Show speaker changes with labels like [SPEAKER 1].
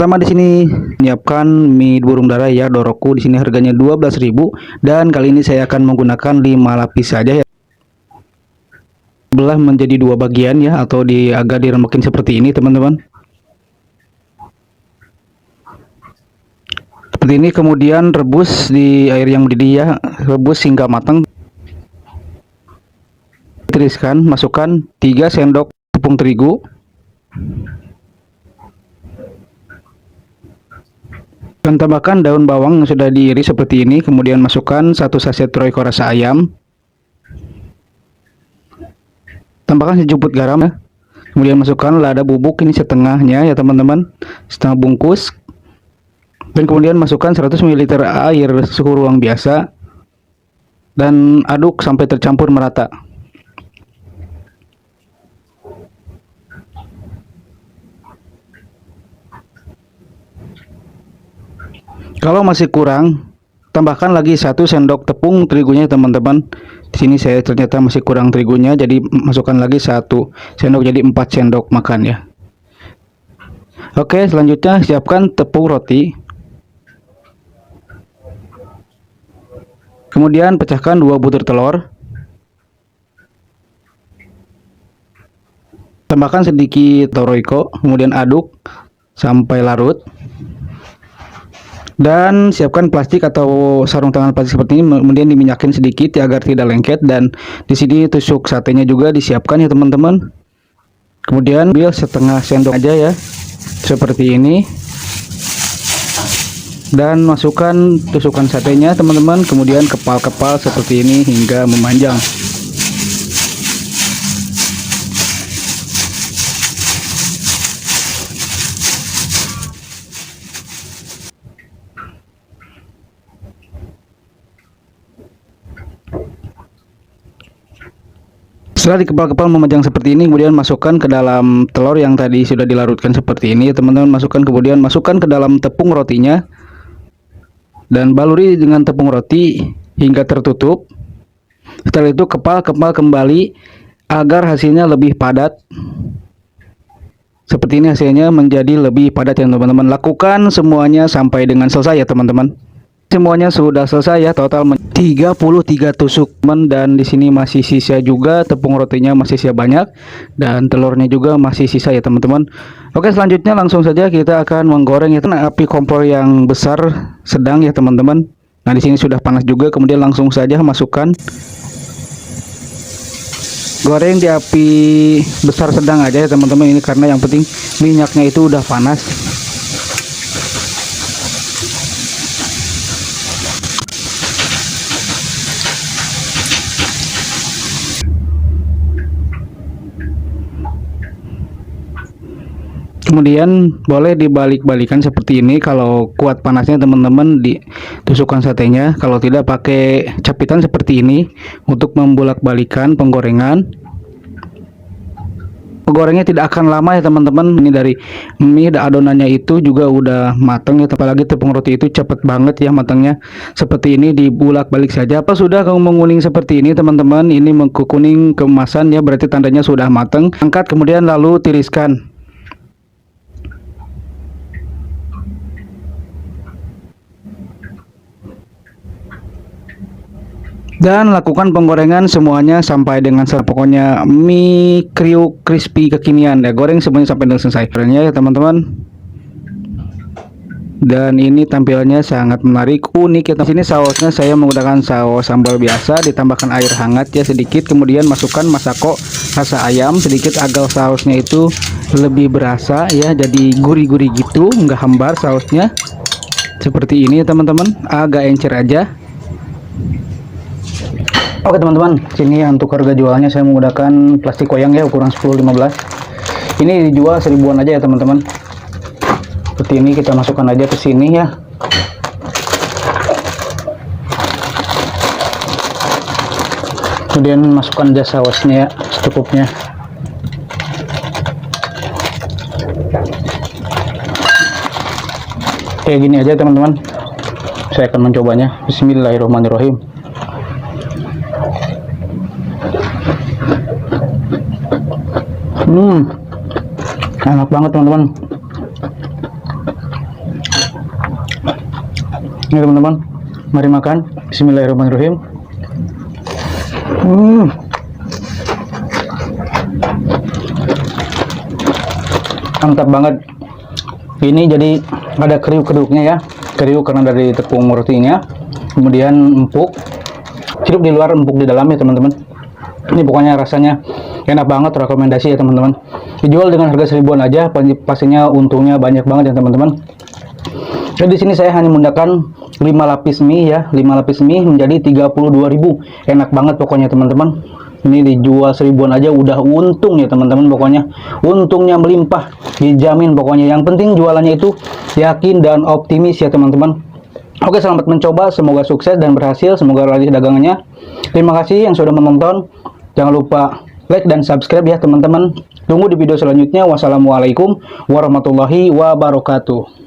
[SPEAKER 1] Pertama di sini menyiapkan mie burung dara ya, Doroku. Di sini harganya 12.000 dan kali ini saya akan menggunakan 5 lapis saja ya. Belah menjadi dua bagian ya, atau agak dirembukin seperti ini teman-teman. Seperti ini, kemudian rebus di air yang mendidih ya, rebus hingga matang. Tiriskan, masukkan 3 sendok tepung terigu, dan tambahkan daun bawang yang sudah diiris seperti ini. Kemudian masukkan 1 saset Royco rasa ayam, tambahkan sejumput garam ya. Kemudian masukkan lada bubuk ini setengahnya ya teman-teman, setengah bungkus. Dan kemudian masukkan 100 ml air suhu ruang biasa dan aduk sampai tercampur merata. Kalau masih kurang, tambahkan lagi 1 sendok tepung terigunya teman-teman. Di sini saya ternyata masih kurang terigunya, jadi masukkan lagi 1 sendok, jadi 4 sendok makan ya. Oke, selanjutnya siapkan tepung roti. Kemudian pecahkan 2 butir telur. Tambahkan sedikit Royco, kemudian aduk sampai larut. Dan siapkan plastik atau sarung tangan plastik seperti ini, kemudian diminyakin sedikit ya agar tidak lengket. Dan di sini tusuk satenya juga disiapkan ya teman-teman. Kemudian ambil setengah sendok aja ya, seperti ini. Dan masukkan tusukan satenya teman-teman, kemudian kepal-kepal seperti ini hingga memanjang. Setelah dikepal-kepal memanjang seperti ini, kemudian masukkan ke dalam telur yang tadi sudah dilarutkan seperti ini teman-teman. Kemudian masukkan ke dalam tepung rotinya dan baluri dengan tepung roti hingga tertutup. Setelah itu kepal-kepal kembali agar hasilnya lebih padat. Seperti ini hasilnya menjadi lebih padat ya teman-teman. Lakukan semuanya sampai dengan selesai ya teman-teman. Semuanya sudah selesai ya, total 33 tusuk dan di sini masih sisa juga, tepung rotinya masih sisa banyak dan telurnya juga masih sisa ya teman-teman. Oke, selanjutnya langsung saja kita akan menggoreng ya. Api kompor yang besar sedang ya teman-teman. Nah, di sini sudah panas juga, kemudian langsung saja masukkan. Goreng di api besar sedang aja ya teman-teman, ini karena yang penting minyaknya itu udah panas. Kemudian boleh dibalik-balikan seperti ini. Kalau kuat panasnya teman-teman ditusukkan satenya, kalau tidak pakai capitan seperti ini untuk membolak-balikan penggorengan. Penggorengnya tidak akan lama ya teman-teman. Ini dari mie adonannya itu juga udah matang ya, apalagi tepung roti itu cepet banget ya matangnya. Seperti ini dibulak-balik saja. Apa sudah kamu menguning seperti ini teman-teman? Ini kuning keemasan ya, berarti tandanya sudah matang. Angkat kemudian lalu tiriskan. Dan lakukan penggorengan semuanya sampai dengan selesai. Pokoknya mie kriuk crispy kekinian ya, goreng semuanya sampai dengan selesai. Kerennya ya teman-teman. Dan ini tampilannya sangat menarik, unik ya. Di sini sausnya saya menggunakan saus sambal biasa, ditambahkan air hangat ya sedikit, kemudian masukkan masako rasa ayam sedikit agar sausnya itu lebih berasa ya, jadi gurih-gurih gitu, nggak hambar sausnya. Seperti ini ya teman-teman, agak encer aja. Oke teman-teman, sini untuk harga jualnya saya menggunakan plastik koyang ya, ukuran 10-15. Ini dijual 1000-an aja ya teman-teman. Seperti ini, kita masukkan aja ke sini ya. Kemudian masukkan aja sausnya ya, secukupnya. Kayak gini aja teman-teman. Saya akan mencobanya. Bismillahirrahmanirrahim. Enak banget teman-teman. Ini teman-teman, mari makan. Bismillahirrahmanirrahim. Mantap banget. Ini jadi ada kriuk-kriuknya ya, kriuk karena dari tepung rotinya, kemudian empuk, hidup di luar empuk di dalam ya teman-teman. Ini pokoknya rasanya enak banget, rekomendasi ya teman-teman. Dijual dengan harga 1000-an aja, pastinya untungnya banyak banget ya teman-teman. Dan di sini saya hanya menggunakan 5 lapis mie ya, 5 lapis mie menjadi 32.000. Enak banget pokoknya teman-teman. Ini dijual 1000-an aja udah untung ya teman-teman, pokoknya untungnya melimpah, dijamin pokoknya. Yang penting jualannya itu yakin dan optimis ya teman-teman. Oke, selamat mencoba, semoga sukses dan berhasil, semoga laris dagangannya. Terima kasih yang sudah menonton, jangan lupa like dan subscribe ya teman-teman. Tunggu di video selanjutnya. Wassalamualaikum warahmatullahi wabarakatuh.